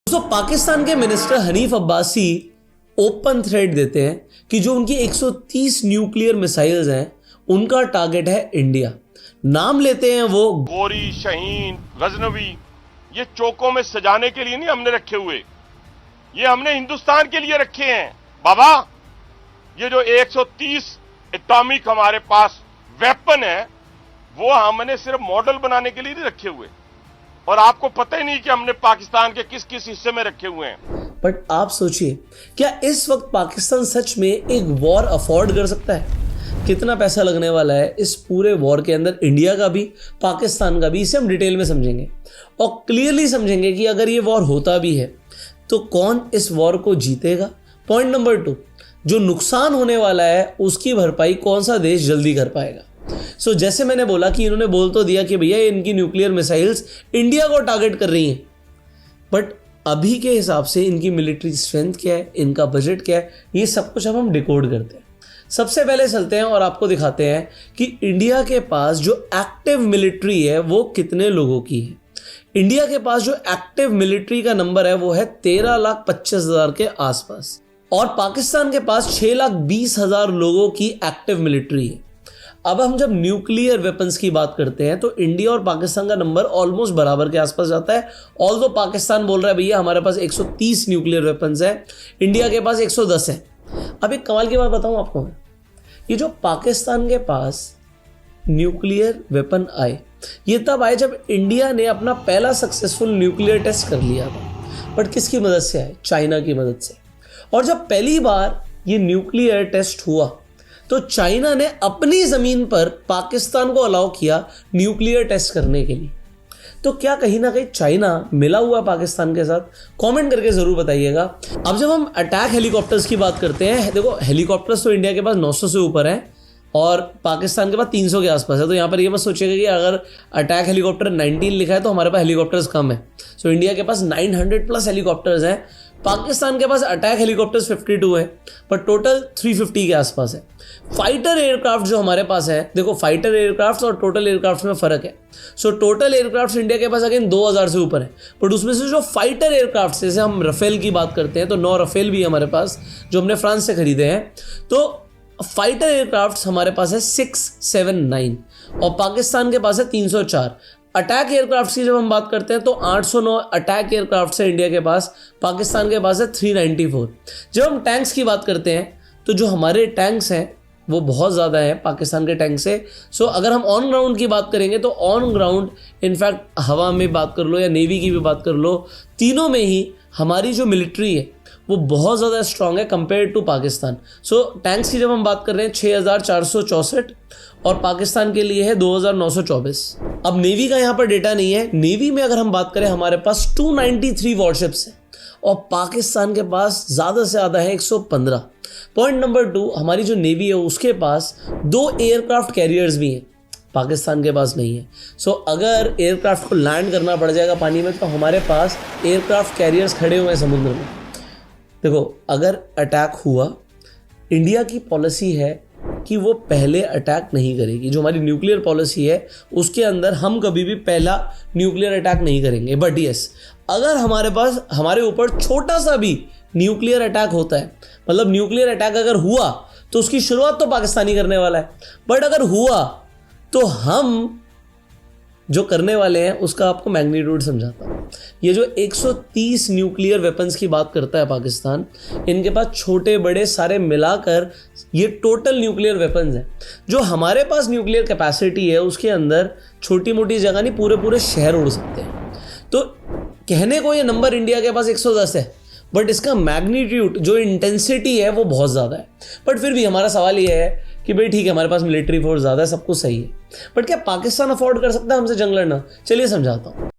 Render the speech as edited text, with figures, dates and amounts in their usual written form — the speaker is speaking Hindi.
दोस्तों, पाकिस्तान के minister Hanif Abbasi open threat देते हैं कि जो उनकी 130 न्यूक्लियर मिसाइल्स हैं उनका टारगेट है इंडिया। नाम लेते हैं वो गोरी, शहीन, गजनवी। ये चौकों में सजाने के लिए नहीं हमने रखे हुए, ये हमने हिंदुस्तान के लिए रखे हैं बाबा। ये जो 130 एटॉमिक हमारे पास वेपन है वो हमने सिर्फ मॉडल बनाने के लिए नहीं रखे हुए, और आपको पता ही नहीं कि हमने पाकिस्तान के किस किस हिस्से में रखे हुए हैं। बट आप सोचिए, क्या इस वक्त पाकिस्तान सच में एक वॉर अफोर्ड कर सकता है? कितना पैसा लगने वाला है इस पूरे वॉर के अंदर, इंडिया का भी पाकिस्तान का भी, इसे हम डिटेल में समझेंगे और क्लियरली समझेंगे कि अगर ये वॉर होता भी है तो कौन इस वॉर को जीतेगा। पॉइंट नंबर 2, जो नुकसान होने वाला है उसकी भरपाई कौन सा देश जल्दी कर पाएगा। सो जैसे मैंने बोला कि इन्होंने बोल तो दिया कि भैया इनकी न्यूक्लियर मिसाइल्स इंडिया को टारगेट कर रही हैं, बट अभी के हिसाब से इनकी मिलिट्री स्ट्रेंथ क्या है, इनका बजट क्या है, ये सब कुछ अब हम डिकोड करते हैं। सबसे पहले चलते हैं और आपको दिखाते हैं कि इंडिया के पास जो एक्टिव मिलिट्री है वो कितने लोगों की है। इंडिया के पास जो एक्टिव मिलिट्री का नंबर है वो है 13,25,000 के आसपास, और पाकिस्तान के पास 6,20,000 लोगों की एक्टिव मिलिट्री है। अब हम जब न्यूक्लियर वेपन्स की बात करते हैं तो इंडिया और पाकिस्तान का नंबर ऑलमोस्ट बराबर के आसपास जाता है। ऑल्दो पाकिस्तान बोल रहा है भैया हमारे पास 130 न्यूक्लियर वेपन्स है, इंडिया के पास 110 है। अब एक कमाल की बात बताऊं आपको मैं, ये जो पाकिस्तान के पास न्यूक्लियर वेपन आए ये तब आए जब इंडिया ने अपना पहला सक्सेसफुल न्यूक्लियर टेस्ट कर लिया था। बट किसकी मदद से आए? चाइना की मदद से। और जब पहली बार ये न्यूक्लियर टेस्ट हुआ तो चाइना ने अपनी जमीन पर पाकिस्तान को अलाउ किया न्यूक्लियर टेस्ट करने के लिए। तो क्या कहीं ना कहीं चाइना मिला हुआ पाकिस्तान के साथ? कमेंट करके जरूर बताइएगा। अब जब हम अटैक हेलीकॉप्टर्स की बात करते हैं, देखो हेलीकॉप्टर्स तो इंडिया के पास 900 से ऊपर हैं और पाकिस्तान के पास 300 के आसपास है। तो यहाँ पर ये मत सोचिएगा कि अगर अटैक हेलीकॉप्टर 19 लिखा है तो हमारे पास हेलीकॉप्टर्स कम है। सो इंडिया के पास 900 प्लस हेलीकॉप्टर्स हैं, पाकिस्तान के पास अटैक हेलीकॉप्टर्स 52 है, पर टोटल 350 के आसपास है। फाइटर एयरक्राफ्ट जो हमारे पास है, देखो फाइटर एयरक्राफ्ट और टोटल एयरक्राफ्ट में फर्क है। सो टोटल एयरक्राफ्ट इंडिया के पास अगेन 2000 से ऊपर है, बट उसमें से जो फाइटर एयरक्राफ्ट, जैसे हम रफेल की बात करते हैं तो 9 रफेल भी हमारे पास जो हमने फ्रांस से खरीदे हैं। तो फाइटर एयरक्राफ्ट हमारे पास है 679 और पाकिस्तान के पास है 304। अटैक एयरक्राफ्ट की जब हम बात करते हैं तो 809 अटैक एयरक्राफ्ट है इंडिया के पास, पाकिस्तान के पास है 394। जब हम टैंक्स की बात करते हैं तो जो हमारे टैंक्स हैं वो बहुत ज़्यादा है पाकिस्तान के टैंक से। सो अगर हम ऑन ग्राउंड की बात करेंगे तो ऑन ग्राउंड इनफैक्ट हवा में बात कर लो या नेवी की भी बात कर लो, तीनों में ही हमारी जो मिलिट्री है वो बहुत ज़्यादा स्ट्रांग है compare to Pakistan. So tanks की जब हम बात कर रहे हैं 6,464 और पाकिस्तान के लिए है 2,924। अब नेवी का यहाँ पर डेटा नहीं है। नेवी में अगर हम बात करें हमारे पास 293 वॉरशिप्स हैं और पाकिस्तान के पास ज़्यादा से ज़्यादा है 115। पॉइंट नंबर 2, हमारी जो नेवी है उसके पास 2 एयरक्राफ्ट कैरियर्स भी हैं, पाकिस्तान के पास नहीं है। सो अगर एयरक्राफ्ट को लैंड करना पड़ जाएगा पानी में तो हमारे पास एयरक्राफ्ट कैरियर्स खड़े हुए हैं समुद्र में। देखो अगर अटैक हुआ, इंडिया की पॉलिसी है कि वो पहले अटैक नहीं करेगी। जो हमारी न्यूक्लियर पॉलिसी है उसके अंदर हम कभी भी पहला न्यूक्लियर अटैक नहीं करेंगे। बट यस, अगर हमारे ऊपर छोटा सा भी न्यूक्लियर अटैक होता है, मतलब न्यूक्लियर अटैक अगर हुआ तो उसकी शुरुआत तो पाकिस्तानी करने वाला है, बट अगर हुआ तो हम जो करने वाले हैं उसका आपको मैग्नीट्यूड समझाता हूँ। ये जो 130 न्यूक्लियर वेपन्स की बात करता है पाकिस्तान, इनके पास छोटे बड़े सारे मिलाकर ये टोटल न्यूक्लियर वेपन्स हैं। जो हमारे पास न्यूक्लियर कैपेसिटी है उसके अंदर छोटी मोटी जगह नहीं, पूरे पूरे शहर उड़ सकते हैं। तो कहने को ये नंबर इंडिया के पास 110 है, बट इसका मैग्नीट्यूड जो इंटेंसिटी है वो बहुत ज़्यादा है। बट फिर भी हमारा सवाल ये है कि भाई ठीक है हमारे पास मिलिट्री फोर्स ज़्यादा है, सब कुछ सही है, बट क्या पाकिस्तान अफोर्ड कर सकता है हमसे जंग लड़ना? चलिए समझाता हूँ।